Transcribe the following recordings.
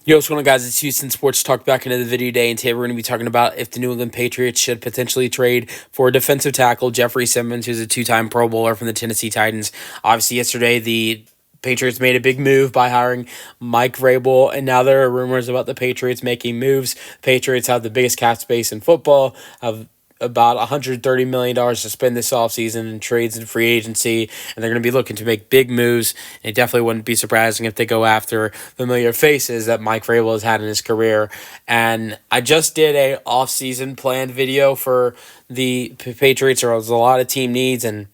Yo, what's going on, guys? It's Houston Sports Talk back into the video today, and today we're going to be talking about if the New England Patriots should potentially trade for a defensive tackle, Jeffery Simmons, who's a two-time Pro Bowler from the Tennessee Titans. Obviously, yesterday the Patriots made a big move by hiring Mike Vrabel, and now there are rumors about the Patriots making moves. Patriots have the biggest cap space in football, have about $130 million to spend this offseason in trades and free agency, and they're going to be looking to make big moves. And it definitely wouldn't be surprising if they go after familiar faces that Mike Vrabel has had in his career. And I just did a offseason plan video for the Patriots. There's a lot of team needs, and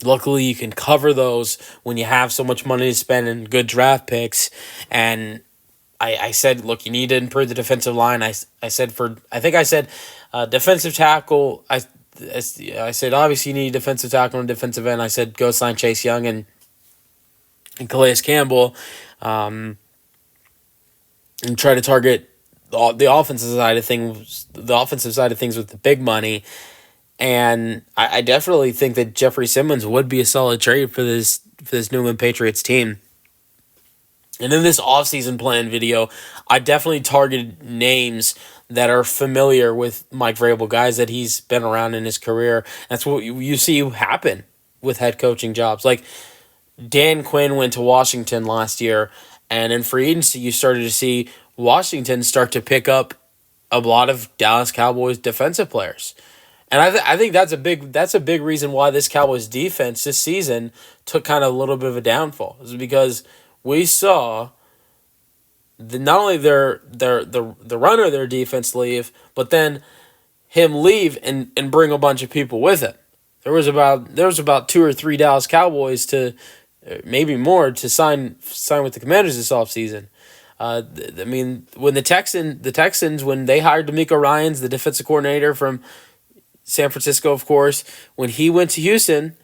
luckily you can cover those when you have so much money to spend and good draft picks. And I said, look, you need to improve the defensive line. I said defensive tackle. I said obviously you need a defensive tackle and defensive end. I said go sign Chase Young and Calais Campbell, and try to target the offensive side of things. The offensive side of things with the big money. And I definitely think that Jeffery Simmons would be a solid trade for this New England Patriots team. And in this offseason plan video, I definitely targeted names that are familiar with Mike Vrabel, guys that he's been around in his career. That's what you see happen with head coaching jobs. Like Dan Quinn went to Washington last year, and in free agency, you started to see Washington start to pick up a lot of Dallas Cowboys defensive players. And I think that's a big reason why this Cowboys defense this season took kind of a little bit of a downfall. Is because we saw not only the runner of their defense leave, but then him leave and bring a bunch of people with him. There was about two or three Dallas Cowboys to maybe more to sign with the Commanders this offseason. I mean, when the Texans when they hired D'Amico Ryans, the defensive coordinator from San Francisco, of course, when he went to Houston.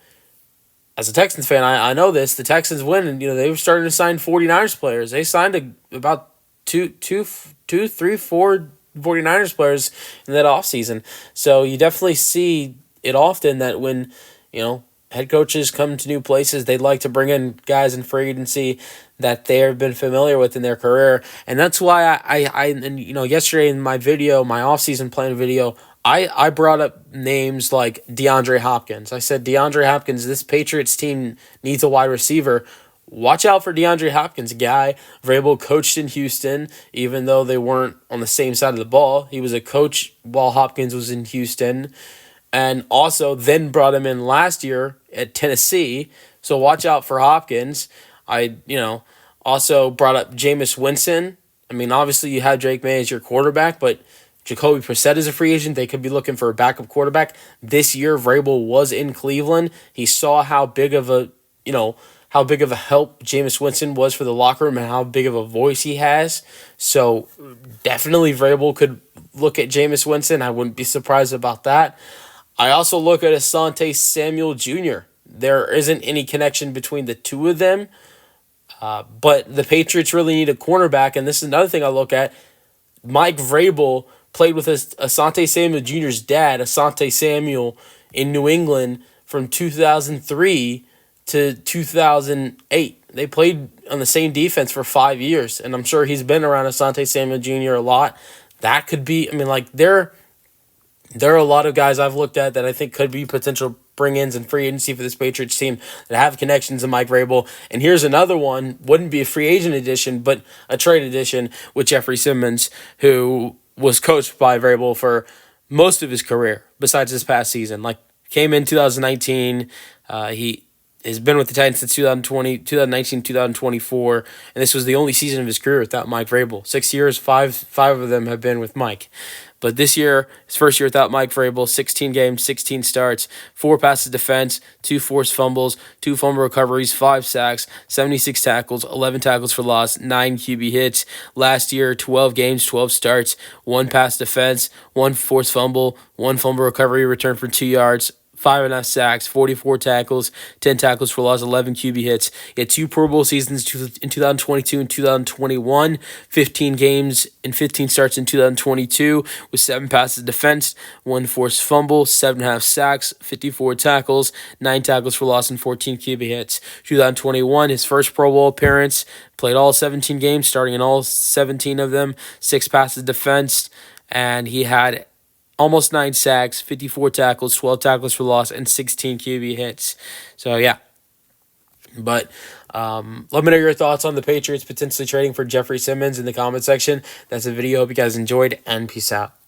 As a Texans fan, I know this. The Texans win, and they were starting to sign 49ers players. They signed about two, three, four 49ers players in that offseason. So you definitely see it often that when head coaches come to new places, they like to bring in guys in free agency that they have been familiar with in their career, and that's why yesterday in my video, my offseason plan video, I brought up names like DeAndre Hopkins. I said, DeAndre Hopkins, this Patriots team needs a wide receiver. Watch out for DeAndre Hopkins, a guy Vrabel coached in Houston, even though they weren't on the same side of the ball. He was a coach while Hopkins was in Houston, and also then brought him in last year at Tennessee. So watch out for Hopkins. I also brought up Jameis Winston. I mean, obviously you have Drake May as your quarterback, but Jacoby Brissett is a free agent. They could be looking for a backup quarterback. This year, Vrabel was in Cleveland. He saw how big of a help Jameis Winston was for the locker room and how big of a voice he has. So definitely Vrabel could look at Jameis Winston. I wouldn't be surprised about that. I also look at Asante Samuel Jr. There isn't any connection between the two of them, but the Patriots really need a cornerback, and this is another thing I look at. Mike Vrabel played with Asante Samuel Jr.'s dad, Asante Samuel, in New England from 2003 to 2008. They played on the same defense for 5 years, and I'm sure he's been around Asante Samuel Jr. a lot. That could be, there are a lot of guys I've looked at that I think could be potential bring-ins and free agency for this Patriots team that have connections to Mike Vrabel. And here's another one, wouldn't be a free agent addition, but a trade addition with Jeffery Simmons, who was coached by Vrabel for most of his career, besides this past season. Like, came in 2019, he has been with the Titans since 2019, 2024, and this was the only season of his career without Mike Vrabel. 6 years, five of them have been with Mike. But this year, his first year without Mike Vrabel, 16 games, 16 starts, 4 passes defense, 2 forced fumbles, 2 fumble recoveries, 5 sacks, 76 tackles, 11 tackles for loss, 9 QB hits. Last year, 12 games, 12 starts, 1 pass defense, 1 forced fumble, 1 fumble recovery, return for 2 yards, 5.5 sacks, 44 tackles, 10 tackles for loss, 11 QB hits. He had 2 Pro Bowl seasons in 2022 and 2021, 15 games and 15 starts in 2022 with 7 passes defense, 1 forced fumble, 7.5 sacks, 54 tackles, 9 tackles for loss, and 14 QB hits. 2021, his first Pro Bowl appearance, played all 17 games, starting in all 17 of them, 6 passes defense, and he had almost 9 sacks, 54 tackles, 12 tackles for loss, and 16 QB hits. So, yeah. But let me know your thoughts on the Patriots potentially trading for Jeffery Simmons in the comment section. That's the video. Hope you guys enjoyed, and peace out.